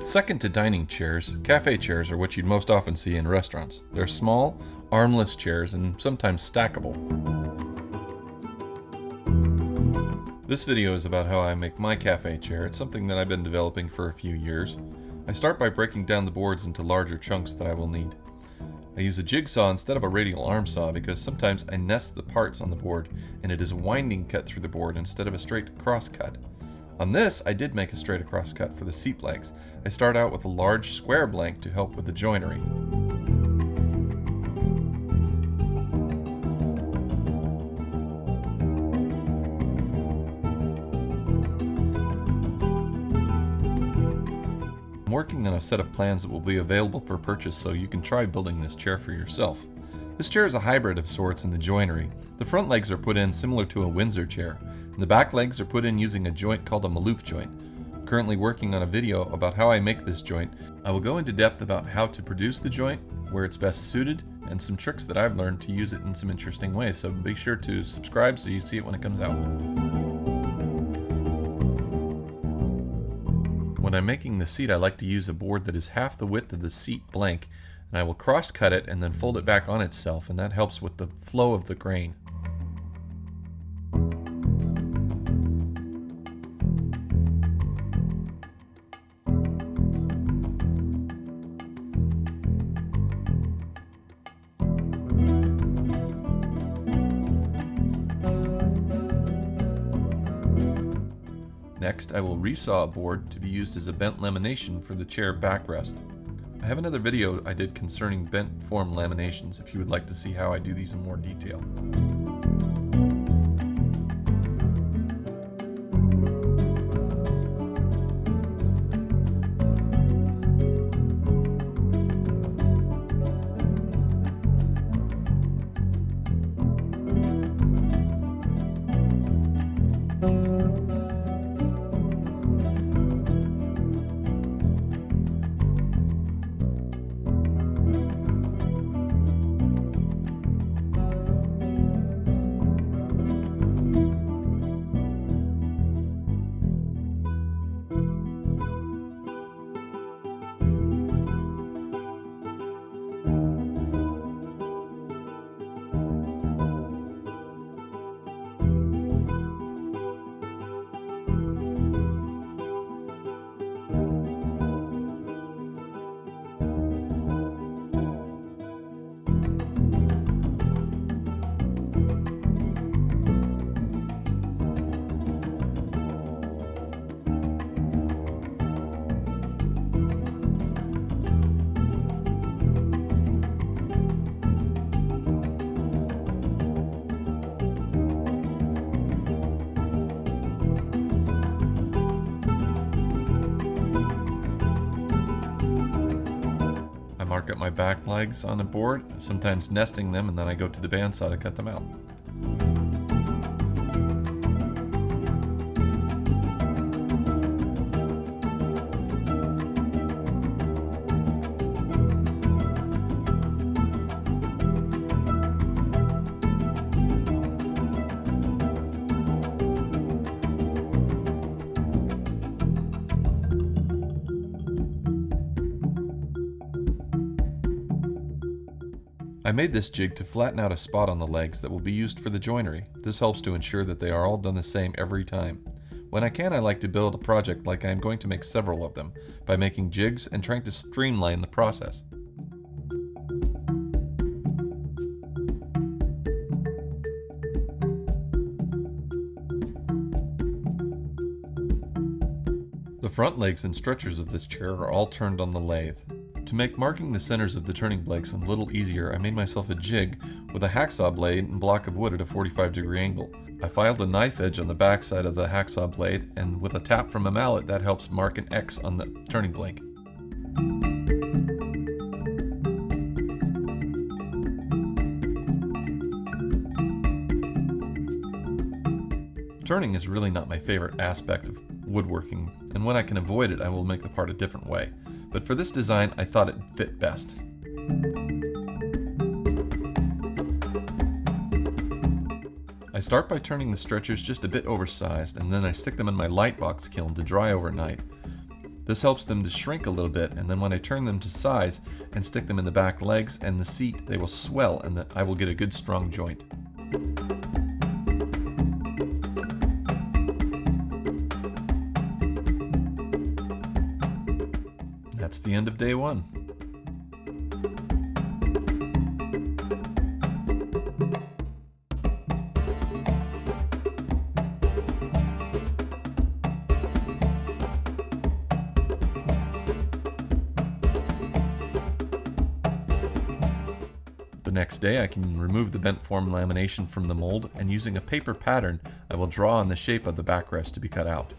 Second to dining chairs, cafe chairs are what you'd most often see in restaurants. They're small, armless chairs and sometimes stackable. This video is about how I make my cafe chair. It's something that I've been developing for a few years. I start by breaking down the boards into larger chunks that I will need. I use a jigsaw instead of a radial arm saw because sometimes I nest the parts on the board and it is a winding cut through the board instead of a straight cross cut. On this, I did make a straight across cut for the seat blanks. I start out with a large square blank to help with the joinery. I'm working on a set of plans that will be available for purchase so you can try building this chair for yourself. This chair is a hybrid of sorts in the joinery. The front legs are put in similar to a Windsor chair, and the back legs are put in using a joint called a Maloof joint. I'm currently working on a video about how I make this joint. I will go into depth about how to produce the joint, where it's best suited, and some tricks that I've learned to use it in some interesting ways, so be sure to subscribe so you see it when it comes out. When I'm making the seat, I like to use a board that is half the width of the seat blank, and I will cross cut it and then fold it back on itself, and that helps with the flow of the grain. Next, I will resaw a board to be used as a bent lamination for the chair backrest. I have another video I did concerning bent form laminations if you would like to see how I do these in more detail. Mark up my back legs on the board, sometimes nesting them, and then I go to the bandsaw to cut them out. I made this jig to flatten out a spot on the legs that will be used for the joinery. This helps to ensure that they are all done the same every time. When I can, I like to build a project like I am going to make several of them, by making jigs and trying to streamline the process. The front legs and stretchers of this chair are all turned on the lathe. To make marking the centers of the turning blanks a little easier, I made myself a jig with a hacksaw blade and block of wood at a 45-degree angle. I filed a knife edge on the back side of the hacksaw blade, and with a tap from a mallet that helps mark an X on the turning blank. Turning is really not my favorite aspect of woodworking, and when I can avoid it, I will make the part a different way. But for this design, I thought it fit best. I start by turning the stretchers just a bit oversized, and then I stick them in my light box kiln to dry overnight. This helps them to shrink a little bit, and then when I turn them to size and stick them in the back legs and the seat, they will swell and I will get a good strong joint. That's the end of day one. The next day I can remove the bent form lamination from the mold, and using a paper pattern I will draw on the shape of the backrest to be cut out.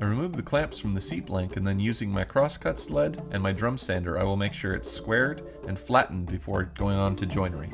I remove the clamps from the seat blank, and then using my crosscut sled and my drum sander I will make sure it's squared and flattened before going on to joinery.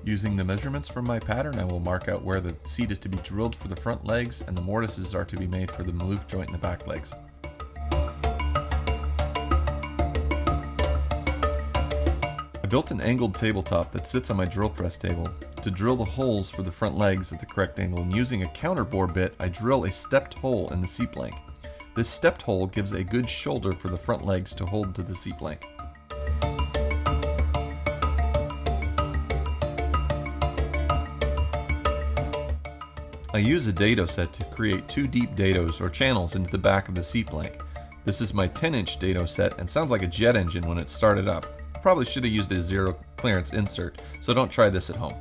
Using the measurements from my pattern, I will mark out where the seat is to be drilled for the front legs and the mortises are to be made for the maloof joint in the back legs. I built an angled tabletop that sits on my drill press table to drill the holes for the front legs at the correct angle, and using a counterbore bit I drill a stepped hole in the seat blank. This stepped hole gives a good shoulder for the front legs to hold to the seat blank. I use a dado set to create two deep dados or channels into the back of the seat blank. This is my 10-inch dado set and sounds like a jet engine when it started up. I probably should have used a zero clearance insert, so don't try this at home.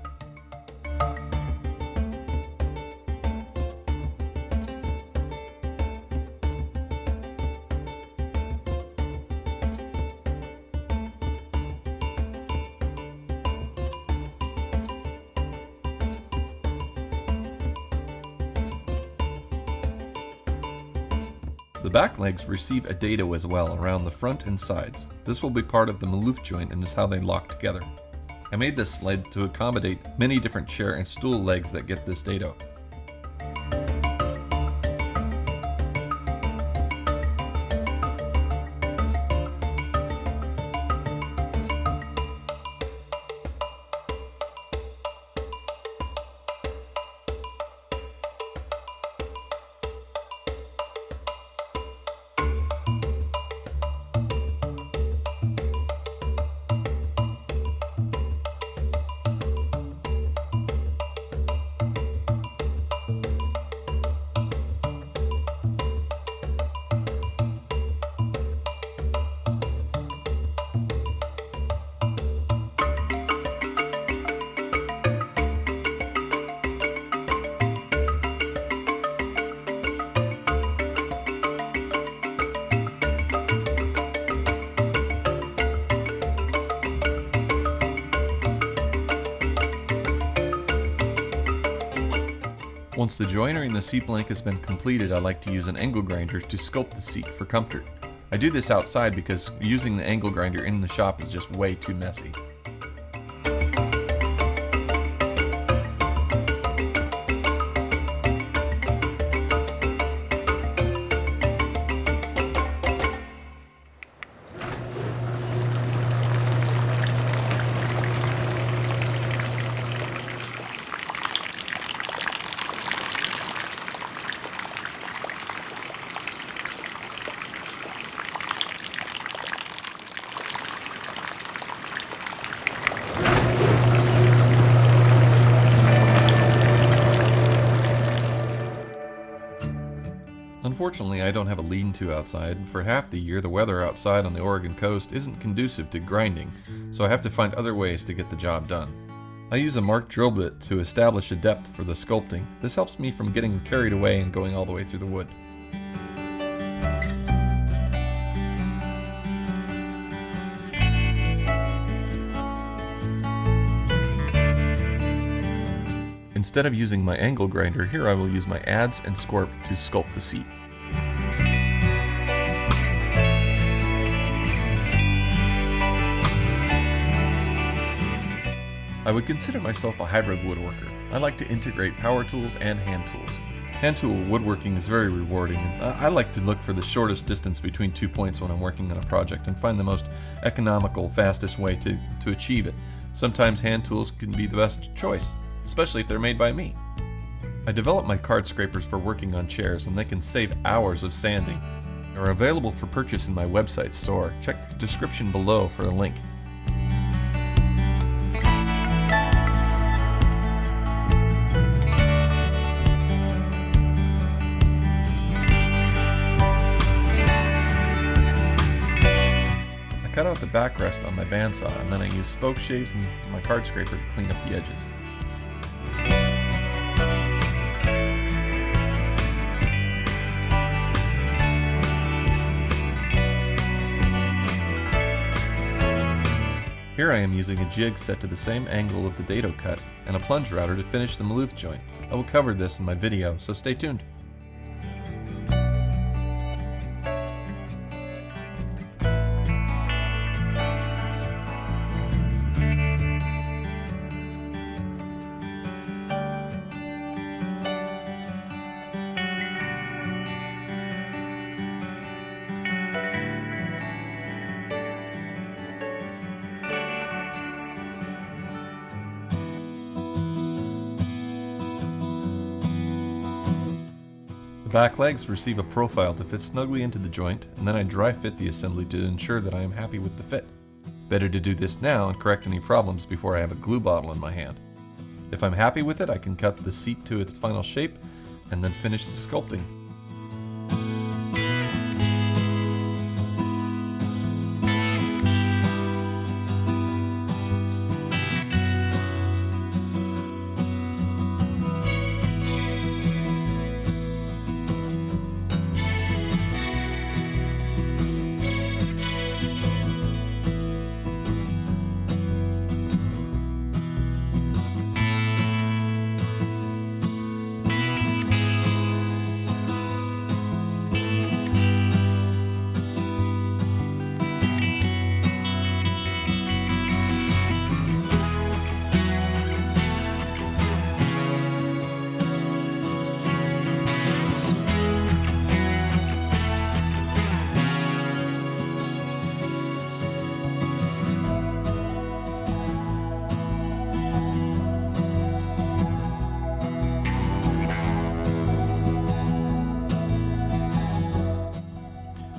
The back legs receive a dado as well around the front and sides. This will be part of the maloof joint and is how they lock together. I made this sled to accommodate many different chair and stool legs that get this dado. Once the joinery in the seat blank has been completed, I like to use an angle grinder to sculpt the seat for comfort. I do this outside because using the angle grinder in the shop is just way too messy. Unfortunately, I don't have a lean-to outside, and for half the year the weather outside on the Oregon coast isn't conducive to grinding, so I have to find other ways to get the job done. I use a marked drill bit to establish a depth for the sculpting. This helps me from getting carried away and going all the way through the wood. Instead of using my angle grinder, here I will use my adze and scorp to sculpt the seat. I would consider myself a hybrid woodworker. I like to integrate power tools and hand tools. Hand tool woodworking is very rewarding. I like to look for the shortest distance between 2 points when I'm working on a project and find the most economical, fastest way to achieve it. Sometimes hand tools can be the best choice, especially if they're made by me. I developed my card scrapers for working on chairs, and they can save hours of sanding. They are available for purchase in my website store. Check the description below for a link. I cut out the backrest on my bandsaw, and then I use spoke shaves and my card scraper to clean up the edges. Here I am using a jig set to the same angle of the dado cut and a plunge router to finish the maloof joint. I will cover this in my video, so stay tuned. The back legs receive a profile to fit snugly into the joint, and then I dry fit the assembly to ensure that I am happy with the fit. Better to do this now and correct any problems before I have a glue bottle in my hand. If I'm happy with it, I can cut the seat to its final shape and then finish the sculpting.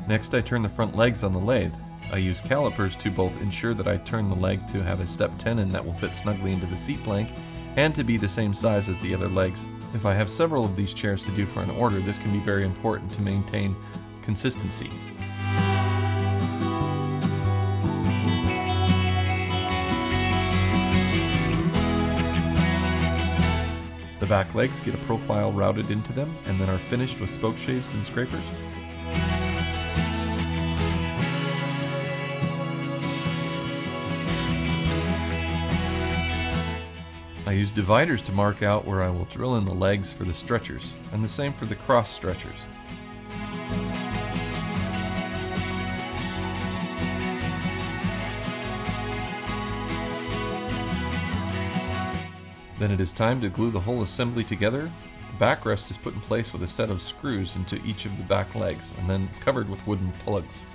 Next, I turn the front legs on the lathe. I use calipers to both ensure that I turn the leg to have a step tenon that will fit snugly into the seat blank and to be the same size as the other legs. If I have several of these chairs to do for an order, this can be very important to maintain consistency. The back legs get a profile routed into them and then are finished with spoke shaves and scrapers. I use dividers to mark out where I will drill in the legs for the stretchers, and the same for the cross stretchers. Then it is time to glue the whole assembly together. The backrest is put in place with a set of screws into each of the back legs, and then covered with wooden plugs.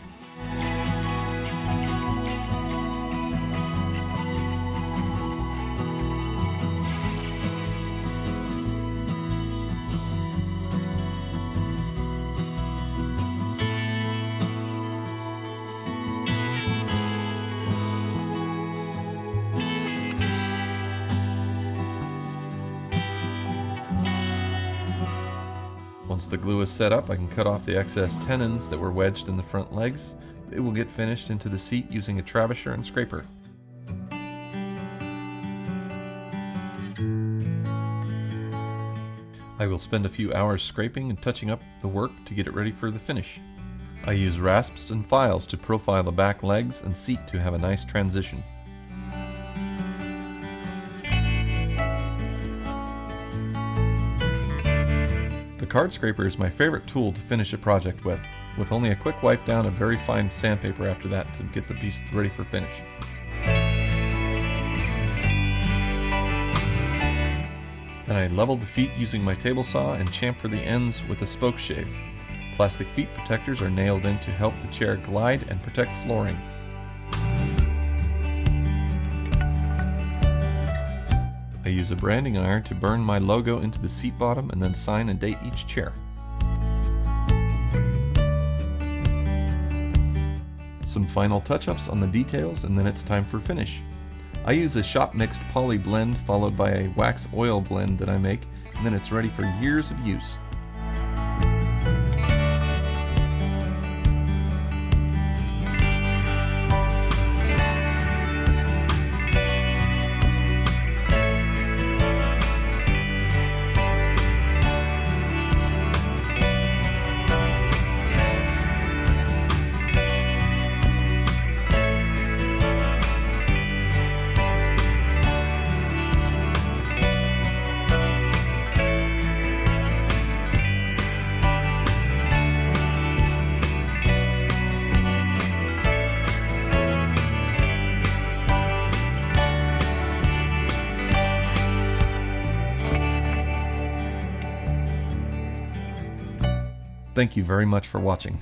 Once the glue is set up, I can cut off the excess tenons that were wedged in the front legs. They will get finished into the seat using a trebuchet and scraper. I will spend a few hours scraping and touching up the work to get it ready for the finish. I use rasps and files to profile the back legs and seat to have a nice transition. The card scraper is my favorite tool to finish a project with only a quick wipe down of very fine sandpaper after that to get the piece ready for finish. Then I leveled the feet using my table saw and chamfer the ends with a spoke shave. Plastic feet protectors are nailed in to help the chair glide and protect flooring. I use a branding iron to burn my logo into the seat bottom and then sign and date each chair. Some final touch-ups on the details and then it's time for finish. I use a shop mixed poly blend followed by a wax oil blend that I make, and then it's ready for years of use. Thank you very much for watching.